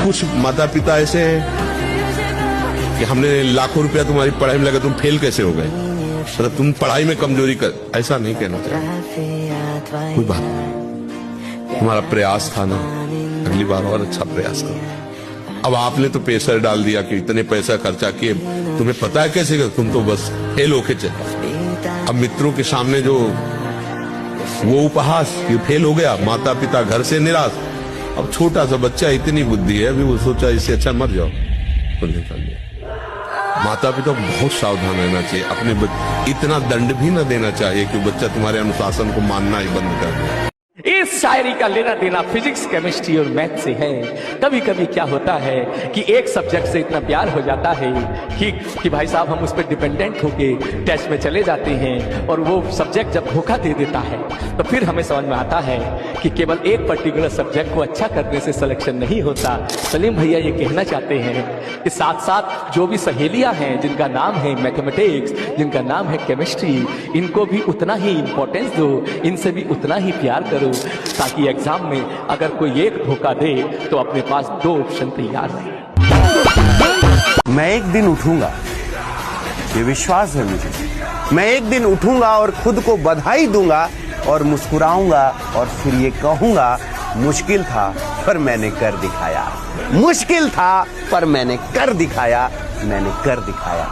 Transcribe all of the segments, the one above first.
कुछ माता पिता ऐसे हैं कि हमने लाखों रुपया तुम्हारी पढ़ाई में लगा, तुम फेल कैसे हो गए, मतलब तुम पढ़ाई में कमजोरी कर, ऐसा नहीं कहना चाहिए। कोई बात नहीं, तुम्हारा प्रयास था ना, अगली बार और अच्छा प्रयास करो। अब आपने तो पैसा डाल दिया कि इतने पैसा खर्चा किए, तुम्हें पता है कैसे कर, तुम तो बस फेल होके चले। अब मित्रों के सामने जो वो उपहास, ये फेल हो गया, माता पिता घर से निराश। अब छोटा सा बच्चा, इतनी बुद्धि है, अभी वो सोचा इससे अच्छा मर जाओ, तो निकल गया। माता पिता को बहुत सावधान रहना चाहिए, अपने इतना दंड भी न देना चाहिए कि बच्चा तुम्हारे अनुशासन को मानना ही बंद कर दे। इस शायरी का लेना देना फिजिक्स, केमिस्ट्री और मैथ से है। कभी कभी क्या होता है कि एक सब्जेक्ट से इतना प्यार हो जाता है कि भाई साहब हम उस पर डिपेंडेंट होके टेस्ट में चले जाते हैं, और वो सब्जेक्ट जब धोखा दे देता है तो फिर हमें समझ में आता है कि केवल एक पर्टिकुलर सब्जेक्ट को अच्छा करने से सिलेक्शन नहीं होता। सलीम भैया ये कहना चाहते हैं कि साथ साथ जो भी सहेलियां हैं जिनका नाम है मैथमेटिक्स, जिनका नाम है केमिस्ट्री, इनको भी उतना ही इंपॉर्टेंस दो, इनसे भी उतना ही प्यार करो, ताकि एग्जाम में अगर कोई एक धोखा दे तो अपने पास 2 ऑप्शन तैयार रहे। मैं एक दिन उठूंगा, ये विश्वास है मुझे। मैं एक दिन उठूंगा और खुद को बधाई दूंगा और मुस्कुराऊंगा और फिर ये कहूंगा, मुश्किल था पर मैंने कर दिखाया, मुश्किल था पर मैंने कर दिखाया, मैंने कर दिखाया।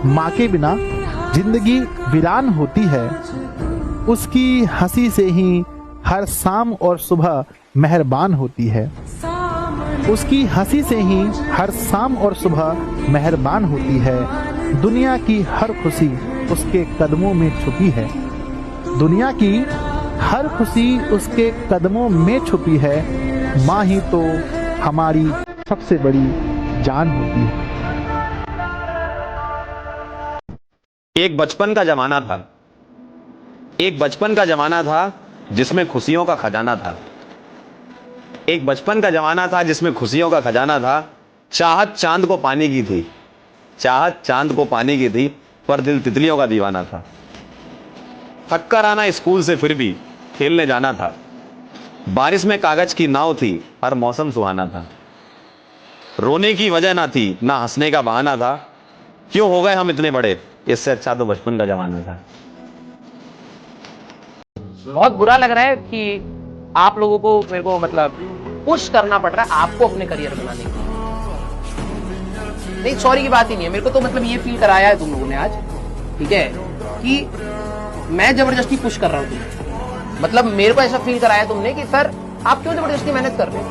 माँ के बिना जिंदगी वीरान होती है, उसकी हंसी से ही हर शाम और सुबह मेहरबान होती है, उसकी हंसी से ही हर शाम और सुबह मेहरबान होती है। दुनिया की हर खुशी उसके कदमों में छुपी है, दुनिया की हर खुशी उसके कदमों में छुपी है। माँ ही तो हमारी सबसे बड़ी जान होती है। एक बचपन का जमाना था, एक बचपन का जमाना था जिसमें खुशियों का खजाना था, एक बचपन का जमाना था जिसमें खुशियों का खजाना था। चाहत चांद को पाने की थी, चाहत चांद को पाने की थी, पर दिल तितलियों का दीवाना था। थक कर आना स्कूल से फिर भी खेलने जाना था, बारिश में कागज की नाव थी, हर मौसम सुहाना था। रोने की वजह ना थी, ना हंसने का बहाना था, क्यों हो गए हम इतने बड़े, इससे अच्छा तो बचपन का जमाना था। बहुत बुरा लग रहा है कि आप लोगों को मेरे को मतलब पुश करना पड़ रहा है आपको अपने करियर बनाने के लिए। नहीं, सॉरी की बात ही नहीं है, मेरे को तो मतलब ये फील कराया है तुम लोगों ने आज, ठीक है, कि मैं जबरदस्ती पुश कर रहा हूं तुम्हें। मतलब मेरे को ऐसा फील कराया तुमने कि सर आप क्यों जबरदस्ती मेहनत कर रहे हो,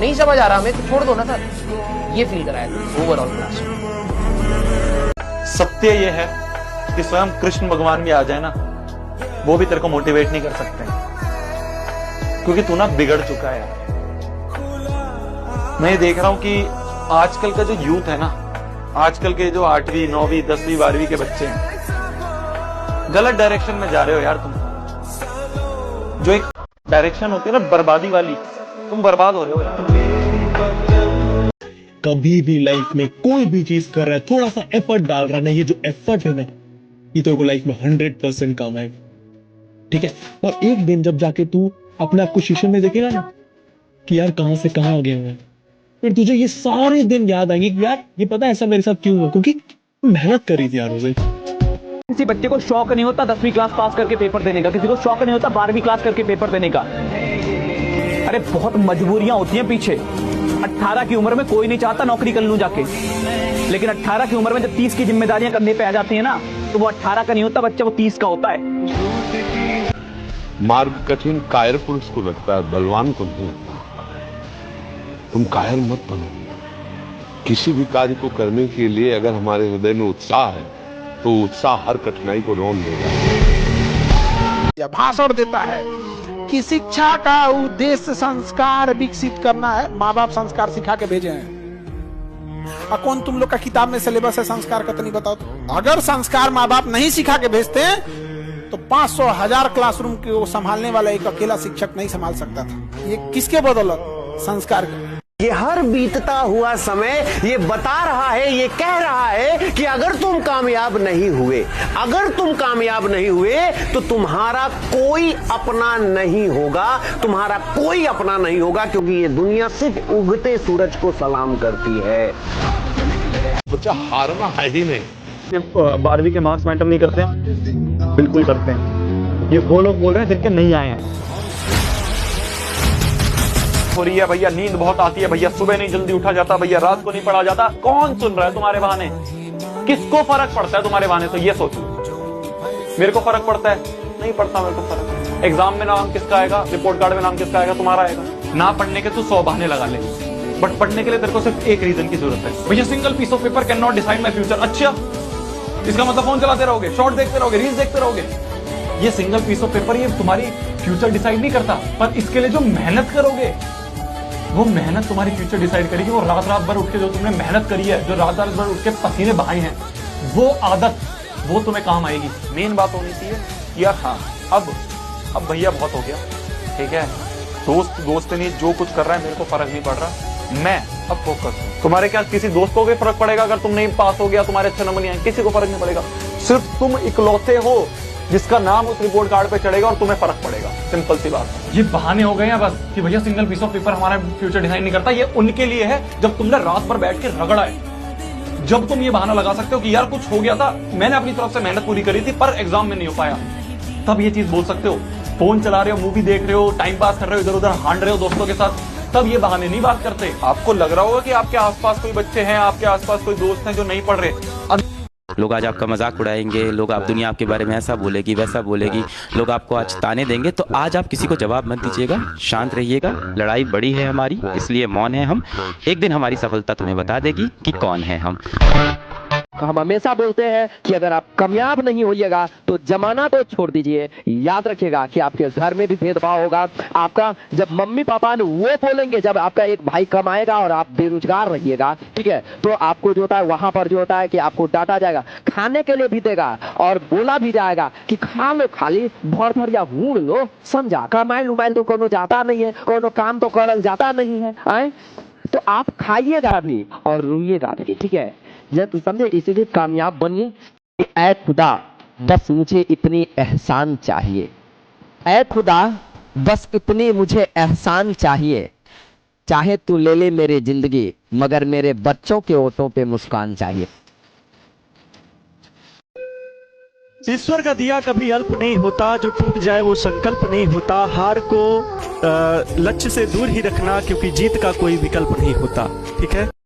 नहीं समझ आ रहा हमें तो छोड़ दो ना सर, ये फील कराया तुम ओवरऑल क्लास। सत्य ये है कि स्वयं कृष्ण भगवान भी आ जाए ना, वो भी तेरे को मोटिवेट नहीं कर सकते, क्योंकि तू ना बिगड़ चुका है। मैं देख रहा हूं कि आजकल का जो यूथ है ना, आजकल के जो 8वीं 9वीं 10वीं 12वीं के बच्चे हैं, गलत डायरेक्शन में जा रहे हो यार तुम। जो एक डायरेक्शन होती है ना बर्बादी वाली, तुम बर्बाद हो रहे हो यार। कभी भी लाइफ में कोई भी चीज कर रहा है, थोड़ा सा एफर्ट डाल रहा है, ये जो एफर्ट है ना, ये तो लाइफ में 100% काम है, ठीक है। और एक दिन जब जाके तू अपने आप को शीशे में देखेगा ना कि यार कहां से कहां आ गया मैं, फिर तुझे ये सारे दिन याद आएंगे कि यार ये पता है ऐसा मेरे साथ क्यों हुआ, क्योंकि मेहनत करी थी यार उसे। किसी बच्चे को शौक नहीं होता 10वीं क्लास पास करके पेपर देने का, किसी को शौक नहीं होता 12वीं क्लास करके पेपर देने का। अरे बहुत मजबूरियां होती हैं पीछे। 18 की उम्र में कोई नहीं चाहता नौकरी कर लूं जाके, लेकिन 18 की उम्र में जब 30 की जिम्मेदारियां करने पे आ जाती है ना, तो वो 18 का नहीं होता बच्चा, वो 30 का होता है। मार्ग कठिन कायर पुरुष को लगता है, बलवान को नहीं। तुम कायर मत बनो। किसी भी कार्य को करने के लिए अगर हमारे हृदय में उत्साह है तो उत्साह हर कठिनाई को रोन देगा। या भाषण देता है कि शिक्षा का उद्देश्य संस्कार विकसित करना है, माँ बाप संस्कार सिखा के भेजे हैं। और कौन तुम लोग का किताब में सिलेबस है संस्कार का, तो नहीं बताओ तो। अगर संस्कार माँ बाप नहीं सिखा के भेजते तो 500,000 क्लासरूम को संभालने वाला एक अकेला शिक्षक नहीं संभाल सकता था। ये किसके बदौलत? संस्कार के। ये हर बीतता हुआ समय ये बता रहा है, ये कह रहा है कि अगर तुम कामयाब नहीं हुए, अगर तुम कामयाब नहीं हुए तो तुम्हारा कोई अपना नहीं होगा, तुम्हारा कोई अपना नहीं होगा, क्योंकि ये दुनिया सिर्फ उगते सूरज को सलाम करती है। बच्चा हारना है ही नहीं। 12वीं के मार्क्स मैटर नहीं करते हैं? बिल्कुल करते हैं। ये वो लोग बोल रहे हैं जिनके नहीं आए हैं। हो रही है भैया, नींद बहुत आती है भैया, सुबह नहीं जल्दी उठा जाता भैया, रात को नहीं पढ़ा जाता। कौन सुन रहा है तुम्हारे बहाने? किसको फर्क पड़ता है तुम्हारे बहाने? तो ये सोचो, मेरे को फर्क पड़ता है? नहीं पड़ता मेरे को फर्क। एग्जाम में नाम किसका आएगा, रिपोर्ट कार्ड में नाम किसका आएगा? तुम्हारा आएगा। ना पढ़ने के तू 100 बहाने लगा ले, बट पढ़ने के लिए तेरे को सिर्फ एक रीजन की जरूरत है भैया। Single piece of paper can not decide my future. अच्छा, इसका मतलब फोन चलाते रहोगे, शॉर्ट देखते रहोगे, रील्स देखते रहोगे। ये सिंगल पीस ऑफ पेपर ये तुम्हारी फ्यूचर डिसाइड नहीं करता, पर इसके लिए जो मेहनत करोगे वो मेहनत तुम्हारी फ्यूचर डिसाइड करेगी। वो रात रात भर उठ के जो तुमने मेहनत करी है, जो रात रात भर उठ के पसीने बहाए हैं, वो आदत वो तुम्हें काम आएगी। मेन बात होनी चाहिए यार, हाँ अब भैया बहुत हो गया, ठीक है, दोस्त नहीं, जो कुछ कर रहा है मेरे को फर्क नहीं पड़ रहा, मैं अब फोकस हूं। तुम्हारे क्या किसी दोस्त को भी फर्क पड़ेगा अगर तुम नहीं पास हो गया, तुम्हारे अच्छे नंबर नहीं आए? किसी को फर्क नहीं पड़ेगा। सिर्फ तुम इकलौते हो जिसका नाम उस रिपोर्ट कार्ड पे चढ़ेगा और तुम्हें फर्क पड़ेगा। सिंपल सी बात। ये बहाने हो गए हैं बस कि भैया सिंगल पीस ऑफ पेपर हमारा फ्यूचर डिसाइड नहीं करता। ये उनके लिए है जब तुमने रात भर बैठ के रगड़ा है, जब तुम ये बहाना लगा सकते हो कि यार कुछ हो गया था, मैंने अपनी तरफ से मेहनत पूरी करी थी पर एग्जाम में नहीं हो पाया, तब ये चीज बोल सकते हो। फोन चला रहे हो, मूवी देख रहे हो, टाइम पास कर रहे हो, इधर उधर हांड रहे हो दोस्तों के साथ, तब ये बहाने नहीं बात करते। आपको लग रहा होगा कि आपके आसपास कोई बच्चे हैं, आपके आसपास कोई दोस्त हैं जो नहीं पढ़ रहे। लोग आज आपका मजाक उड़ाएंगे, लोग आप दुनिया आपके बारे में ऐसा बोलेगी वैसा बोलेगी, लोग आपको आज ताने देंगे, तो आज आप किसी को जवाब मत दीजिएगा, शांत रहिएगा। लड़ाई बड़ी है हमारी, इसलिए मौन है हम। एक दिन हमारी सफलता तुम्हें बता देगी कि कौन है हम। हम हमेशा बोलते हैं कि अगर आप कामयाब नहीं होइएगा तो जमाना तो छोड़ दीजिए, याद रखिएगा कि आपके घर में भी भेदभाव होगा। आपका जब मम्मी पापा ने वो बोलेंगे, जब आपका एक भाई कमाएगा और आप बेरोजगार रहिएगा, ठीक है, तो आपको जो होता है वहां पर जो होता है कि आपको डांटा जाएगा, खाने के लिए भी देगा और बोला भी जाएगा कि खा लो, खाली भर भर या हूड़ लो, समझा, कमाइल उमाइल तो कोनो जाता नहीं है, कोनो काम तो करल जाता नहीं है, आए? तो आप खाइएगा भी और रोइएगा भी, ठीक है, जब समझे, इसीलिए कामयाब बनिए। ऐ खुदा बस मुझे इतनी एहसान चाहिए, ऐ खुदा बस इतनी मुझे एहसान चाहिए, चाहे तू ले ले मेरी जिंदगी मगर मेरे बच्चों के ओठों पे मुस्कान चाहिए। ईश्वर का दिया कभी अल्प नहीं होता, जो टूट जाए वो संकल्प नहीं होता। हार को लक्ष्य से दूर ही रखना, क्योंकि जीत का कोई विकल्प नहीं होता। ठीक है।